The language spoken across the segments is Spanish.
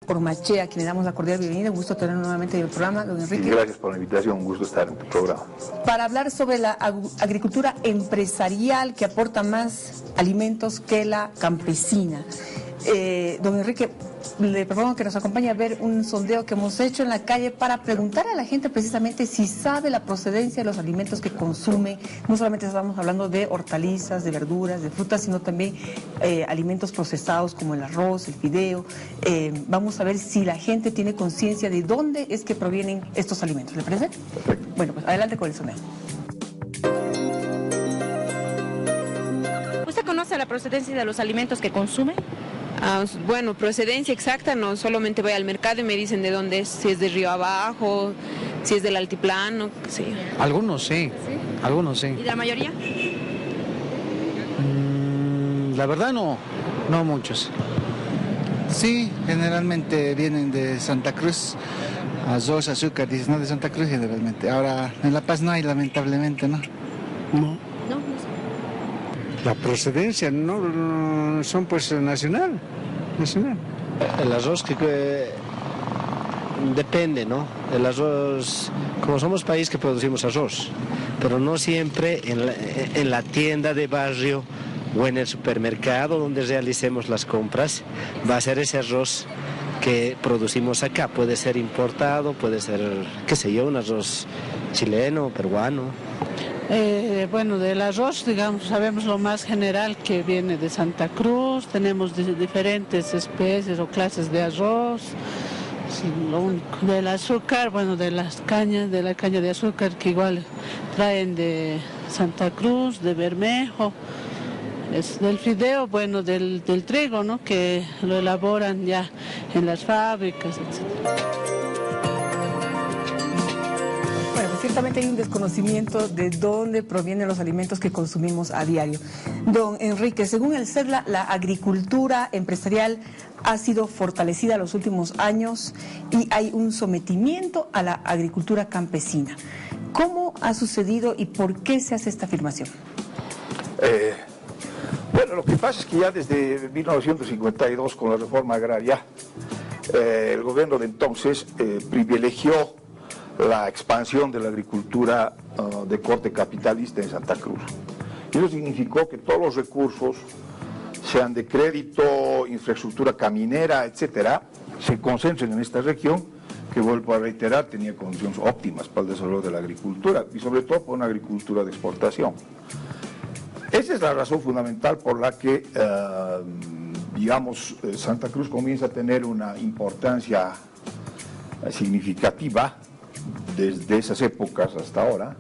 Ormachea, a quien le damos la cordial bienvenida. Un gusto tenerlo nuevamente en el programa, don Enrique. Sí, gracias por la invitación, un gusto estar en tu programa. Para hablar sobre la agricultura empresarial que aporta más alimentos que la campesina. Don Enrique, le propongo que nos acompañe a ver un sondeo que hemos hecho en la calle para preguntar a la gente precisamente si sabe la procedencia de los alimentos que consume. No solamente estamos hablando de hortalizas, de verduras, de frutas, sino también alimentos procesados como el arroz, el fideo. Vamos a ver si la gente tiene conciencia de dónde es que provienen estos alimentos. ¿Le parece? Perfecto. Bueno, pues adelante con el sondeo. ¿Usted conoce la procedencia de los alimentos que consume? Bueno, procedencia exacta no, solamente voy al mercado y me dicen de dónde es, si es de río abajo, si es del altiplano, sí. Algunos sí, algunos sí. ¿Y la mayoría? La verdad no muchos. Sí, generalmente vienen de Santa Cruz, arroz, azúcar, dicen, no, de Santa Cruz generalmente. Ahora en La Paz no hay, lamentablemente, ¿no? No. No. La procedencia no son pues nacional. El arroz que depende, ¿no? El arroz, como somos país que producimos arroz, pero no siempre en la tienda de barrio o en el supermercado donde realicemos las compras va a ser ese arroz que producimos acá. Puede ser importado, puede ser, qué sé yo, un arroz chileno, peruano. Bueno, del arroz, digamos, sabemos lo más general que viene de Santa Cruz, tenemos diferentes especies o clases de arroz, sí, lo único. Del azúcar, bueno, de la caña de azúcar que igual traen de Santa Cruz, de Bermejo, del fideo, bueno, del trigo, ¿no?, que lo elaboran ya en las fábricas, etc. Ciertamente hay un desconocimiento de dónde provienen los alimentos que consumimos a diario. Don Enrique, según el CERLA, la agricultura empresarial ha sido fortalecida en los últimos años y hay un sometimiento a la agricultura campesina. ¿Cómo ha sucedido y por qué se hace esta afirmación? Bueno, lo que pasa es que ya desde 1952, con la reforma agraria, el gobierno de entonces privilegió la expansión de la agricultura de corte capitalista en Santa Cruz. Eso significó que todos los recursos, sean de crédito, infraestructura caminera, etcétera, se concentren en esta región, que, vuelvo a reiterar, tenía condiciones óptimas para el desarrollo de la agricultura y sobre todo para una agricultura de exportación. Esa es la razón fundamental por la que, Santa Cruz comienza a tener una importancia significativa desde esas épocas hasta ahora,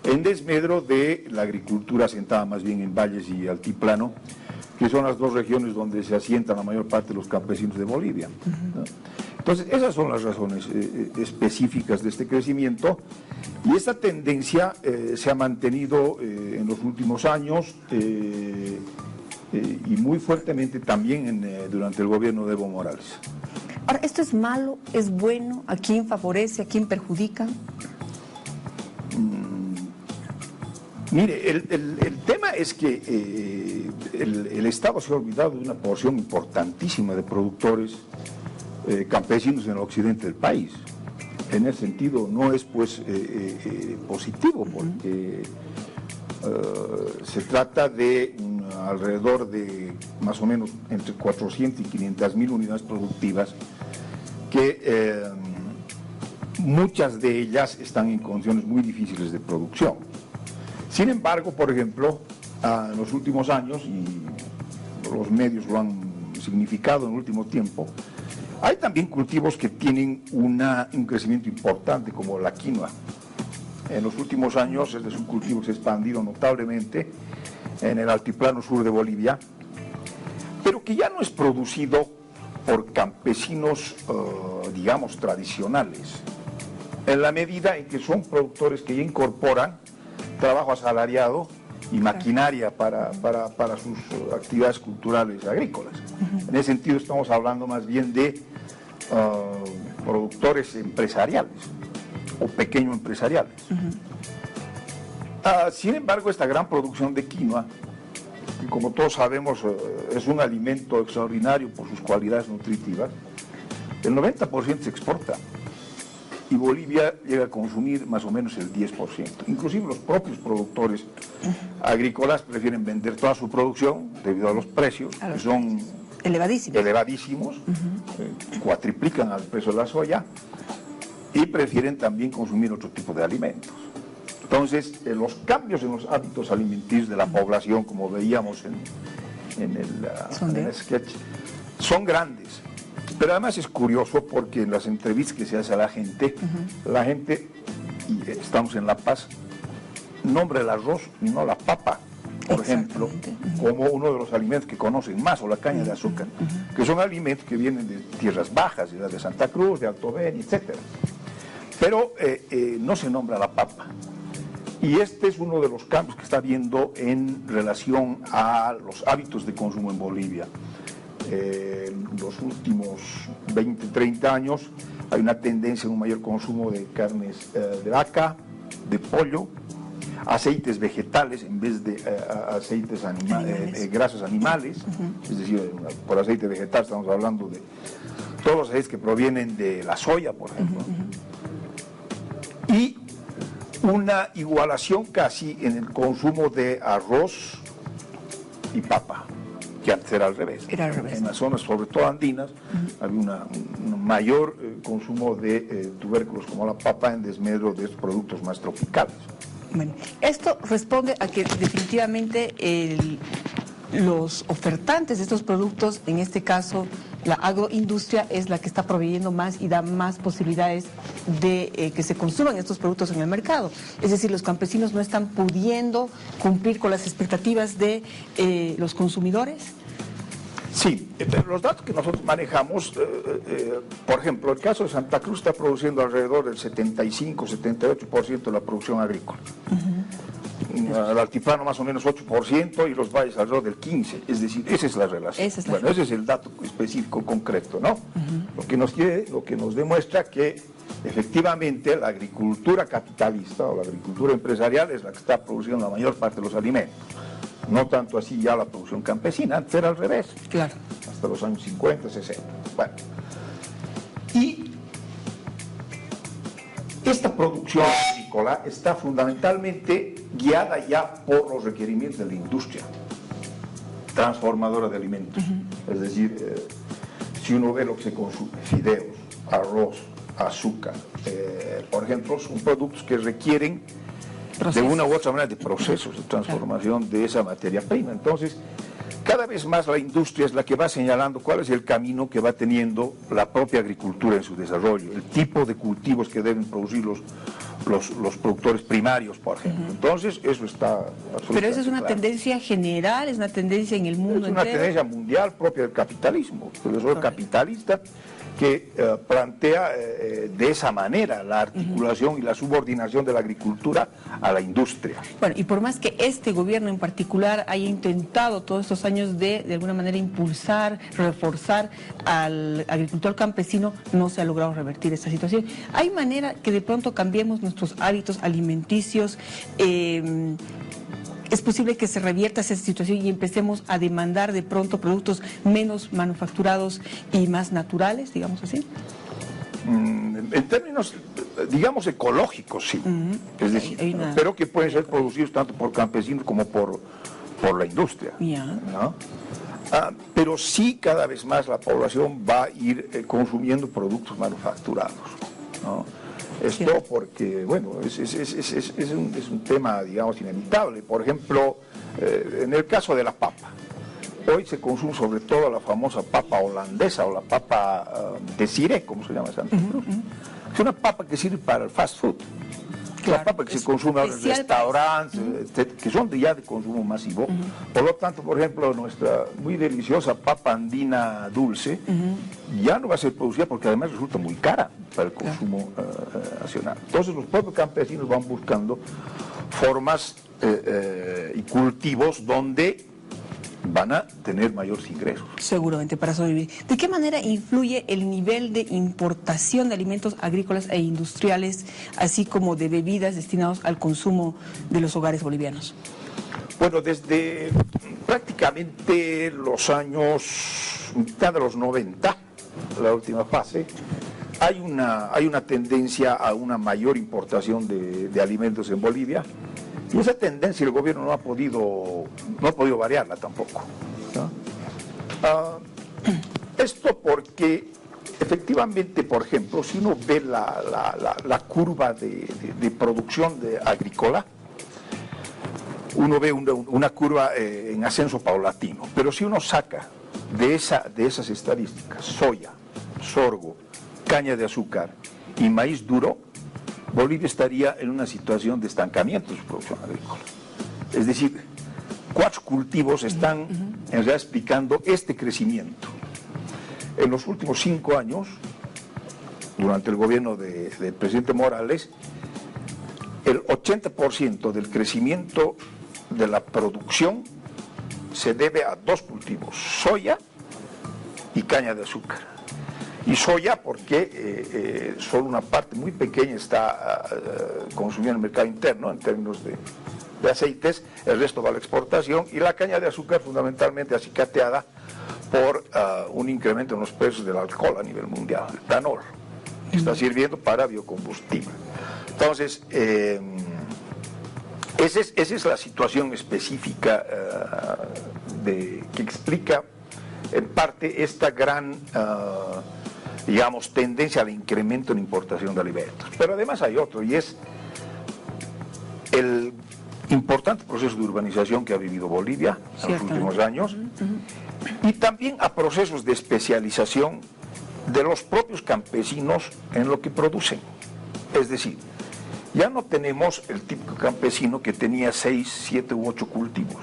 en desmedro de la agricultura asentada más bien en valles y altiplano, que son las dos regiones donde se asientan la mayor parte de los campesinos de Bolivia, ¿no? Entonces, esas son las razones específicas de este crecimiento, y esta tendencia se ha mantenido en los últimos años y muy fuertemente también durante el gobierno de Evo Morales. Ahora, ¿esto es malo, es bueno? ¿A quién favorece, a quién perjudica? Mire, el tema es que el Estado se ha olvidado de una porción importantísima de productores campesinos en el occidente del país. En ese sentido no es pues positivo, porque se trata de alrededor de más o menos entre 400 y 500 mil unidades productivas que muchas de ellas están en condiciones muy difíciles de producción. Sin embargo, por ejemplo, en los últimos años, y los medios lo han significado en el último tiempo, hay también cultivos que tienen un crecimiento importante, como la quinoa. En los últimos años es un cultivo que se ha expandido notablemente en el altiplano sur de Bolivia, pero que ya no es producido por campesinos, digamos, tradicionales, en la medida en que son productores que ya incorporan trabajo asalariado y maquinaria para sus actividades culturales agrícolas. En ese sentido estamos hablando más bien de productores empresariales o pequeño empresariales. Sin embargo, esta gran producción de quinoa, que como todos sabemos es un alimento extraordinario por sus cualidades nutritivas, El 90% se exporta y Bolivia llega a consumir más o menos el 10%. Inclusive los propios productores agrícolas prefieren vender toda su producción debido a los precios, que son elevadísimos, cuatriplican al precio de la soya, y prefieren también consumir otro tipo de alimentos. Entonces, los cambios en los hábitos alimenticios de la población, como veíamos en el sketch, son grandes. Pero además es curioso porque en las entrevistas que se hace a la gente, y estamos en La Paz, nombra el arroz y no la papa, por ejemplo, como uno de los alimentos que conocen más, o la caña de azúcar, que son alimentos que vienen de tierras bajas, de Santa Cruz, de Alto Beni, etc. Pero no se nombra la papa. Y este es uno de los cambios que está habiendo en relación a los hábitos de consumo en Bolivia. En los últimos 20, 30 años hay una tendencia a un mayor consumo de carnes de vaca, de pollo, aceites vegetales en vez de aceites grasas animales, es decir, por aceite vegetal estamos hablando de todos los aceites que provienen de la soya, por ejemplo, y una igualación casi en el consumo de arroz y papa, que antes era al revés. En las zonas, sobre todo andinas, había un mayor consumo de tubérculos como la papa en desmedro de estos productos más tropicales. Bueno, esto responde a que definitivamente los ofertantes de estos productos, en este caso la agroindustria, es la que está proveyendo más y da más posibilidades de que se consuman estos productos en el mercado. Es decir, los campesinos no están pudiendo cumplir con las expectativas de los consumidores. Sí, los datos que nosotros manejamos, por ejemplo, el caso de Santa Cruz está produciendo alrededor del 75-78% de la producción agrícola. El altiplano más o menos 8% y los valles alrededor del 15%, es decir, esa es la relación. Ese es el dato específico, concreto, ¿no? Lo que nos demuestra que efectivamente la agricultura capitalista o la agricultura empresarial es la que está produciendo la mayor parte de los alimentos. No tanto así ya la producción campesina, antes era al revés. Claro. Hasta los años 50, 60. Bueno. Y esta producción agrícola está fundamentalmente guiada ya por los requerimientos de la industria transformadora de alimentos. Es decir, si uno ve lo que se consume, fideos, arroz, azúcar, por ejemplo, son productos que requieren de una u otra manera de procesos de transformación de esa materia prima. Entonces, cada vez más la industria es la que va señalando cuál es el camino que va teniendo la propia agricultura en su desarrollo, el tipo de cultivos que deben producir los productores primarios, por ejemplo. Entonces, eso está absolutamente Pero esa es una claro. tendencia general, es una tendencia en el mundo entero. Es una tendencia mundial propia del capitalismo, el desarrollo capitalista que plantea de esa manera la articulación y la subordinación de la agricultura a la industria. Bueno, y por más que este gobierno en particular haya intentado todos estos años de alguna manera impulsar, reforzar al agricultor campesino, no se ha logrado revertir esta situación. ¿Hay manera que de pronto cambiemos nuestros hábitos alimenticios? ¿Es posible que se revierta esa situación y empecemos a demandar de pronto productos menos manufacturados y más naturales, digamos así? En términos, digamos, ecológicos, sí. Es decir, pero que pueden ser producidos tanto por campesinos como por la industria. ¿No? Pero sí, cada vez más la población va a ir consumiendo productos manufacturados, ¿no? Esto porque, bueno, es un tema, digamos, inevitable. Por ejemplo, en el caso de la papa, hoy se consume sobre todo la famosa papa holandesa o la papa de Ciré, como se llama en Santa Cruz. Es una papa que sirve para el fast food. Claro, la papa que se consume en los restaurantes, que son ya de consumo masivo. Por lo tanto, por ejemplo, nuestra muy deliciosa papa andina dulce ya no va a ser producida porque además resulta muy cara para el consumo nacional. Entonces los propios campesinos van buscando formas y cultivos donde van a tener mayores ingresos. Seguramente, para sobrevivir. ¿De qué manera influye el nivel de importación de alimentos agrícolas e industriales, así como de bebidas destinados al consumo de los hogares bolivianos? Bueno, desde prácticamente los años, mitad de los 90, fase, hay una tendencia a una mayor importación de alimentos en Bolivia, y esa tendencia el gobierno no ha podido variarla tampoco, ¿no? Esto porque efectivamente, por ejemplo, si uno ve la curva de producción agrícola, uno ve una curva en ascenso paulatino, pero si uno saca de esas estadísticas soya, sorgo, caña de azúcar y maíz duro, Bolivia estaría en una situación de estancamiento de su producción agrícola. Es decir, 4 cultivos están en realidad explicando este crecimiento. En los últimos 5 años, durante el gobierno del presidente Morales, el 80% del crecimiento de la producción se debe a 2 cultivos, soya y caña de azúcar. Y soya porque solo una parte muy pequeña está consumida en el mercado interno en términos de aceites, el resto va a la exportación, y la caña de azúcar fundamentalmente acicateada por un incremento en los precios del alcohol a nivel mundial, el etanol, que está sirviendo para biocombustible. Entonces, esa es la situación específica que explica en parte esta gran, digamos, tendencia al incremento en importación de alimentos. Pero además hay otro, y es el importante proceso de urbanización que ha vivido Bolivia en los últimos años, y también a procesos de especialización de los propios campesinos en lo que producen. Es decir, ya no tenemos el típico campesino que tenía 6, 7 u 8 cultivos.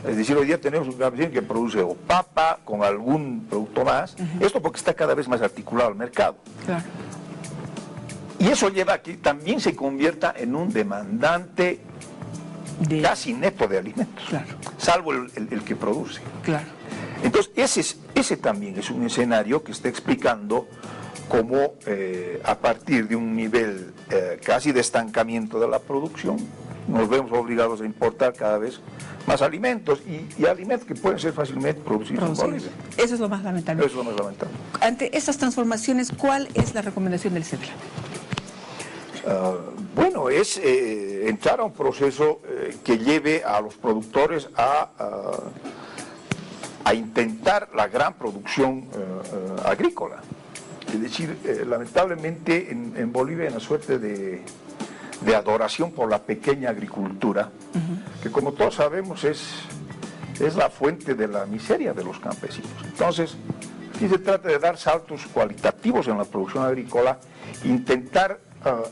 Es decir, hoy día tenemos un campesino que produce o papa con algún producto más, esto porque está cada vez más articulado al mercado. Claro. Y eso lleva a que también se convierta en un demandante casi neto de alimentos, claro, salvo el que produce. Claro. Entonces, ese también es un escenario que está explicando cómo a partir de un nivel casi de estancamiento de la producción, nos vemos obligados a importar cada vez más alimentos, y alimentos que pueden ser fácilmente producidos en Bolivia. Eso es lo más lamentable. Eso es lo más lamentable. Ante estas transformaciones, ¿cuál es la recomendación del CEDLA? Bueno, es entrar a un proceso que lleve a los productores a intentar la gran producción agrícola. Es decir, lamentablemente en Bolivia hay una suerte de adoración por la pequeña agricultura, que como todos sabemos es la fuente de la miseria de los campesinos. Entonces, aquí se trata de dar saltos cualitativos en la producción agrícola, intentar,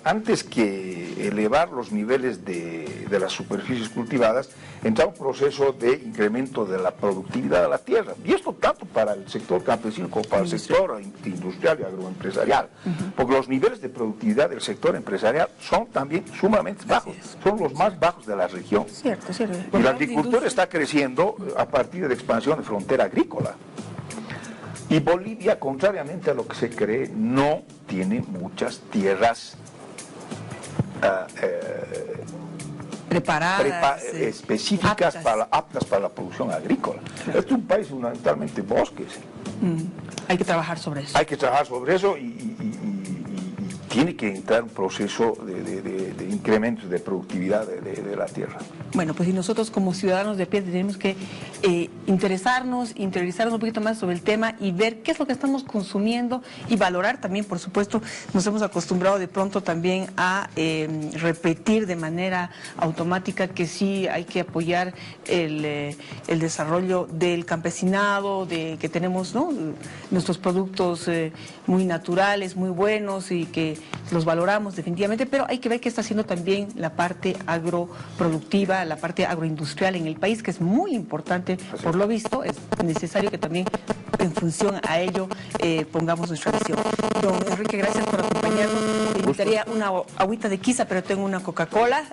antes que elevar los niveles de las superficies cultivadas, entrar a un proceso de incremento de la productividad de la tierra. Y esto tanto para el sector campesino como para el sector industrial y agroempresarial. Porque los niveles de productividad del sector empresarial son también sumamente bajos. Son los más bajos de la región. Cierto. Y la agricultura está creciendo a partir de expansión de frontera agrícola. Y Bolivia, contrariamente a lo que se cree, no tiene muchas tierras preparadas, específicas, aptas para la producción agrícola. Claro. Este es un país fundamentalmente bosques. Hay que trabajar sobre eso. Hay que trabajar sobre eso, y tiene que entrar un proceso de incremento de productividad de la tierra. Bueno, pues y nosotros como ciudadanos de pie tenemos que interesarnos un poquito más sobre el tema y ver qué es lo que estamos consumiendo y valorar también, por supuesto. Nos hemos acostumbrado de pronto también a repetir de manera automática que sí hay que apoyar el desarrollo del campesinado, de que tenemos, ¿no?, nuestros productos muy naturales, muy buenos, y que los valoramos definitivamente, pero hay que ver qué está haciendo también la parte agroproductiva, la parte agroindustrial en el país, que es muy importante. Por lo visto, es necesario que también en función a ello pongamos nuestra visión. Don Enrique, gracias por acompañarnos. Le invitaría una agüita de quiza, pero tengo una Coca-Cola,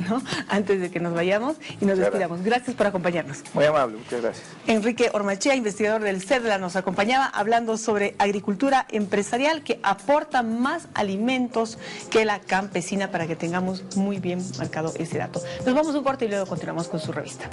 ¿no?, antes de que nos vayamos y nos despidamos. Gracias por acompañarnos. Muy amable, muchas gracias. Enrique Ormachea, investigador del CEDLA, nos acompañaba hablando sobre agricultura empresarial que aporta más alimentos que la campesina, para que tengamos muy bien marcado ese dato. Nos vamos a un corte y luego continuamos con su revista.